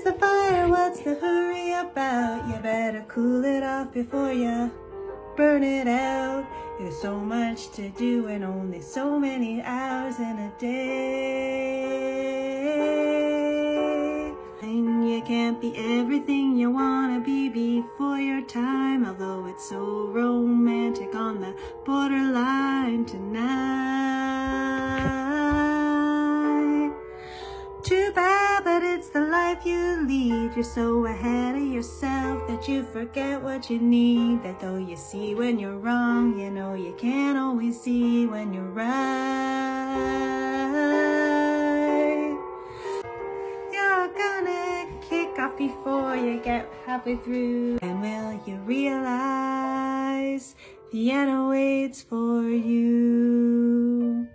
There's the fire, what's the hurry about? You better cool it off before you burn it out. There's so much to do and only so many hours in a day. And you can't be everything you wanna be before your time, although it's so romantic on the borderline tonight. Too bad, but it's the life you lead. You're so ahead of yourself that you forget what you need. That though you see when you're wrong, you know you can't always see when you're right. You're gonna kick off before you get halfway through. And will you realize the end awaits for you?